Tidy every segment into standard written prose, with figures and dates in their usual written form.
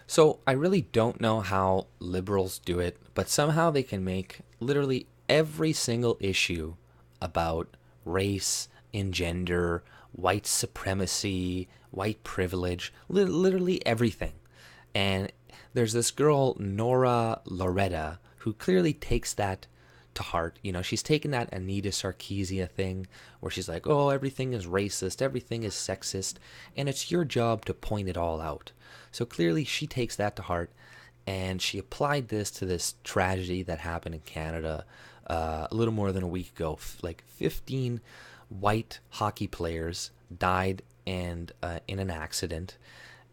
So I really don't know how liberals do it, but somehow they can make literally every single issue about race and gender, white supremacy, white privilege, literally everything. And there's this girl, Nora Loreta, who clearly takes that to heart. You know, she's taken that Anita Sarkeesian thing where she's like, oh, everything is racist, everything is sexist, and it's your job to point it all out. So clearly she takes that to heart, and she applied this to this tragedy that happened in Canada a little more than a week ago. Like 15 white hockey players died and in an accident,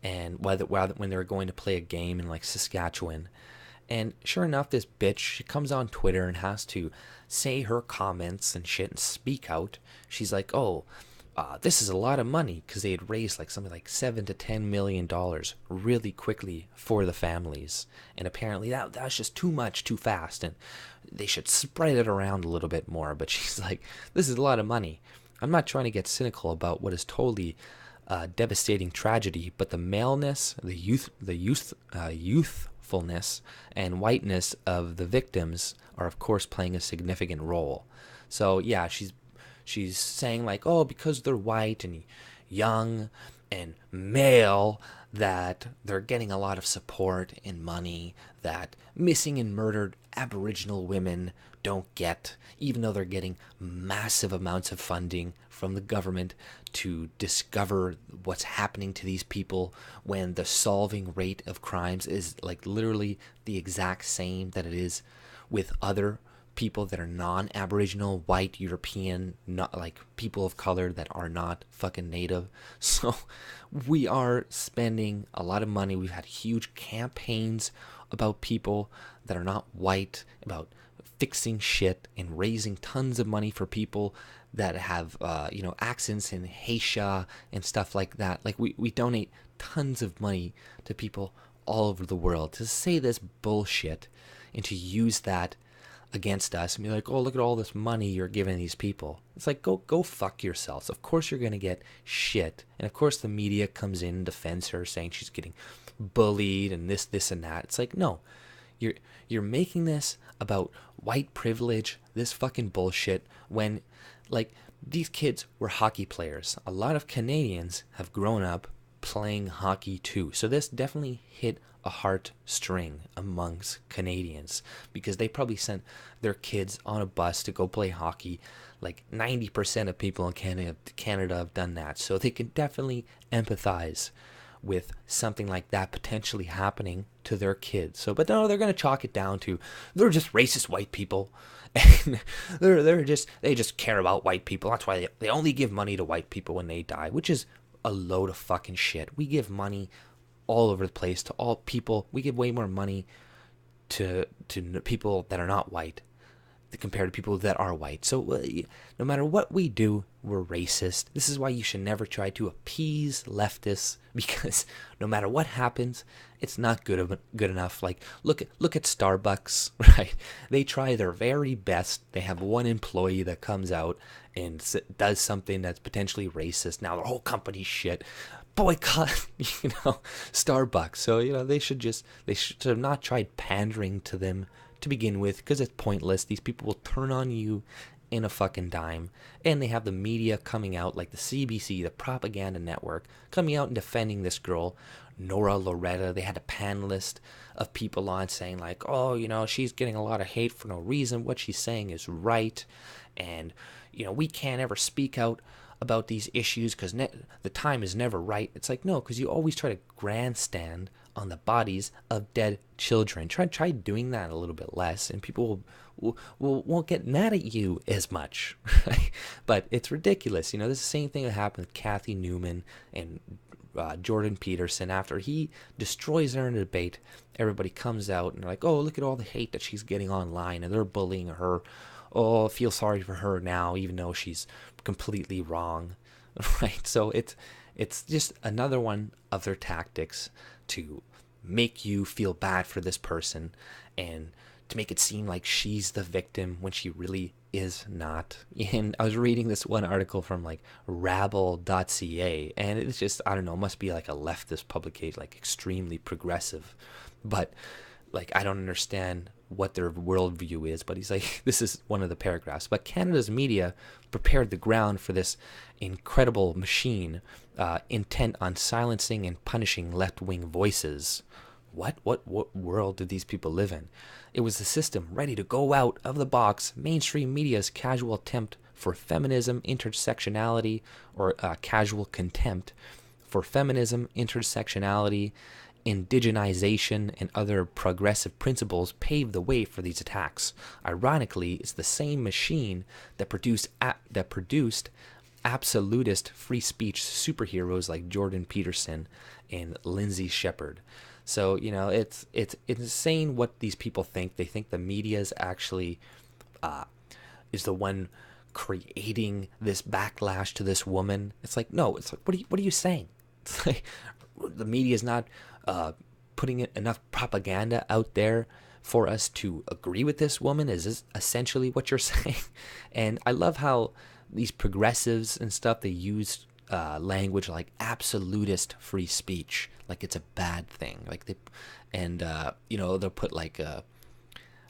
and when they were going to play a game in like Saskatchewan. And sure enough, this bitch, she comes on Twitter and has to say her comments and shit and speak out. She's like, oh, this is a lot of money, because they had raised like something like $7 to $10 million really quickly for the families. And apparently that's just too much too fast, and they should spread it around a little bit more. But she's like, this is a lot of money. I'm not trying to get cynical about what is totally devastating tragedy, but the maleness, youthfulness, and whiteness of the victims are, of course, playing a significant role. So yeah, she's saying like, oh, because they're white and young and male, that they're getting a lot of support and money that missing and murdered Aboriginal women don't get, even though they're getting massive amounts of funding from the government to discover what's happening to these people, when the solving rate of crimes is like literally the exact same that it is with other people that are non-Aboriginal, white, European, not like people of color that are not fucking native. So we are spending a lot of money. We've had huge campaigns about people that are not white, about fixing shit and raising tons of money for people that have accents in Haitian and stuff like that. Like we donate tons of money to people all over the world to say this bullshit and to use that against us and be like, oh, look at all this money you're giving these people. It's like, go fuck yourselves. Of course you're gonna get shit, and of course the media comes in and defends her, saying she's getting bullied and this and that. It's like, no, you're making this about white privilege, this fucking bullshit, when like these kids were hockey players. A lot of Canadians have grown up playing hockey too. So this definitely hit a heartstring amongst Canadians, because they probably sent their kids on a bus to go play hockey. Like 90% of people in Canada have done that. So they can definitely empathize with something like that potentially happening to their kids. So, but no, they're going to chalk it down to they're just racist white people, and they just care about white people. That's why they only give money to white people when they die, which is a load of fucking shit. We give money all over the place to all people. We give way more money to people that are not white compared to people that are white. So no matter what we do, we're racist. This is why you should never try to appease leftists, because no matter what happens, it's not good enough. Like look at Starbucks, right? They try their very best. They have one employee that comes out and does something that's potentially racist. Now their whole company's shit. Boycott, Starbucks. So they should have not tried pandering to them to begin with, because it's pointless. These people will turn on you in a fucking dime. And they have the media coming out, like the CBC, the propaganda network, coming out and defending this girl, Nora Loreta. They had a panelist of people on saying like, oh, she's getting a lot of hate for no reason. What she's saying is right. And, we can't ever speak out about these issues because the time is never right. It's like, no, because you always try to grandstand on the bodies of dead children. Try doing that a little bit less, and people won't get mad at you as much. Right? But it's ridiculous. This is the same thing that happened with Kathy Newman and Jordan Peterson. After he destroys her in a debate, everybody comes out and they're like, oh, look at all the hate that she's getting online, and they're bullying her. Oh, I feel sorry for her now, even though she's completely wrong. Right? So it's just another one of their tactics to make you feel bad for this person and to make it seem like she's the victim when she really is not. And I was reading this one article from like rabble.ca, and it's just, I don't know, it must be like a leftist publication, like extremely progressive. But like, I don't understand what their worldview is, but he's like, this is one of the paragraphs. But Canada's media prepared the ground for this incredible machine intent on silencing and punishing left-wing voices. What world do these people live in? It was the system ready to go out of the box mainstream media's casual attempt for feminism, intersectionality, or casual contempt for feminism, intersectionality, indigenization, and other progressive principles paved the way for these attacks. Ironically, it's the same machine that produced absolutist free speech superheroes like Jordan Peterson and Lindsay Shepard. So, you know, it's insane what these people think. They think the media is actually is the one creating this backlash to this woman. It's like, no, it's like, what are you saying? It's like, the media is not putting enough propaganda out there for us to agree with this woman. Is this essentially what you're saying? And I love how these progressives and stuff, they use language like absolutist free speech, like it's a bad thing. Like they, and you know, they'll put like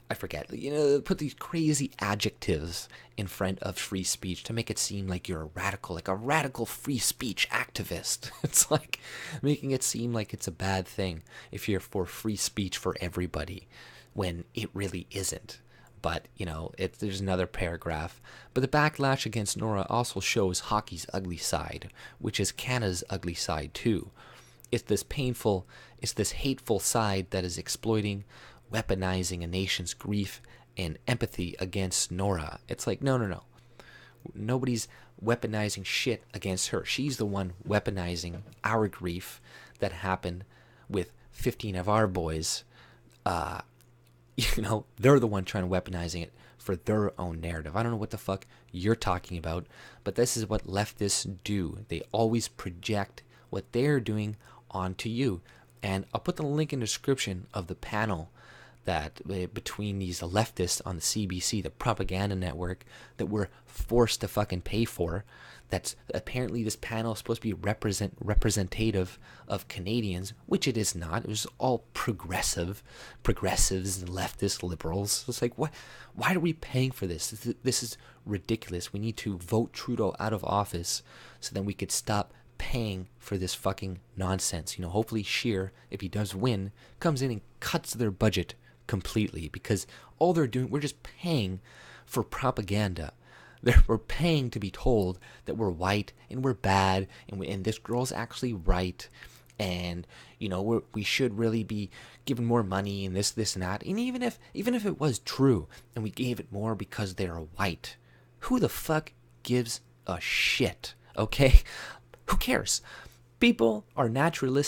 I forget, you know, they'll put these crazy adjectives in front of free speech to make it seem like you're a radical, like a radical free speech activist. It's like making it seem like it's a bad thing if you're for free speech for everybody, when it really isn't. But, you know, there's another paragraph. But the backlash against Nora also shows hockey's ugly side, which is Canada's ugly side too. It's this hateful side that is exploiting, weaponizing a nation's grief and empathy against Nora. It's like, no. Nobody's weaponizing shit against her. She's the one weaponizing our grief that happened with 15 of our boys. You know, they're the one trying to weaponizing it for their own narrative. I don't know what the fuck you're talking about, but this is what leftists do. They always project what they're doing onto you. And I'll put the link in the description of the panel that between these leftists on the CBC, the propaganda network that we're forced to fucking pay for. That's apparently, this panel is supposed to be representative of Canadians, which it is not. It was all progressives and leftist liberals. It's like, what? Why are we paying for this? This is ridiculous. We need to vote Trudeau out of office so then we could stop paying for this fucking nonsense. You know, hopefully Scheer, if he does win, comes in and cuts their budget completely, because all they're doing, we're just paying for propaganda. We're paying to be told that we're white and we're bad, and this girl's actually right, and you know, we should really be given more money and this and that. And even if it was true and we gave it more because they're white, who the fuck gives a shit? Okay, who cares? People are naturally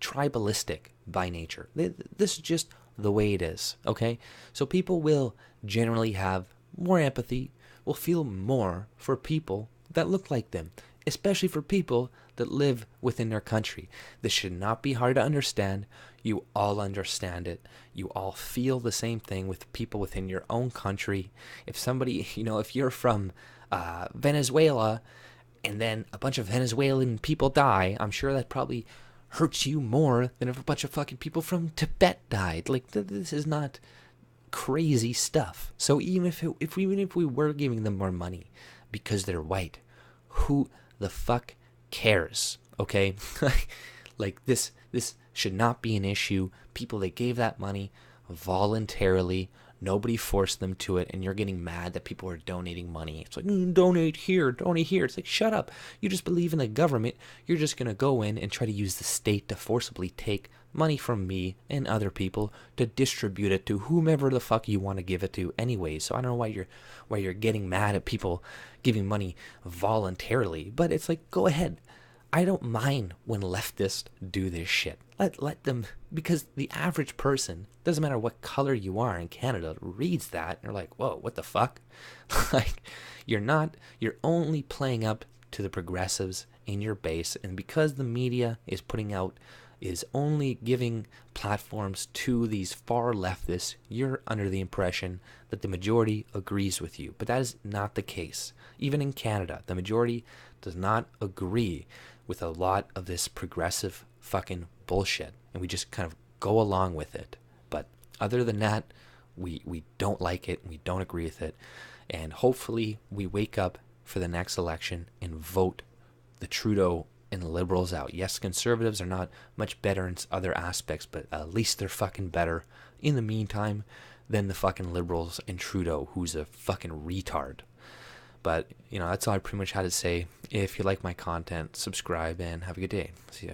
tribalistic by nature. This is just the way it is, okay? So people will generally have more empathy, will feel more for people that look like them, especially for people that live within their country. This should not be hard to understand. You all understand it. You all feel the same thing with people within your own country. If somebody, you know, if you're from Venezuela and then a bunch of Venezuelan people die, I'm sure that probably hurts you more than if a bunch of fucking people from Tibet died. Like, this is not crazy stuff. So even if we were giving them more money because they're white, who the fuck cares? Okay? Like, this should not be an issue. People that gave that money voluntarily, nobody forced them to it, and you're getting mad that people are donating money. It's like, donate here, donate here. It's like, shut up. You just believe in the government. You're just going to go in and try to use the state to forcibly take money from me and other people to distribute it to whomever the fuck you want to give it to anyway. So I don't know why you're getting mad at people giving money voluntarily, but it's like, go ahead. I don't mind when leftists do this shit. Let them, because the average person, doesn't matter what color you are in Canada, reads that and they're like, whoa, what the fuck? Like, you're only playing up to the progressives in your base, and because the media is only giving platforms to these far leftists, you're under the impression that the majority agrees with you. But that is not the case. Even in Canada, the majority does not agree with a lot of this progressive fucking bullshit, and we just kind of go along with it. But other than that, we don't like it, we don't agree with it, and hopefully we wake up for the next election and vote the Trudeau and the Liberals out. Yes, conservatives are not much better in other aspects, but at least they're fucking better in the meantime than the fucking Liberals and Trudeau, who's a fucking retard. But, that's all I pretty much had to say. If you like my content, subscribe and have a good day. See ya.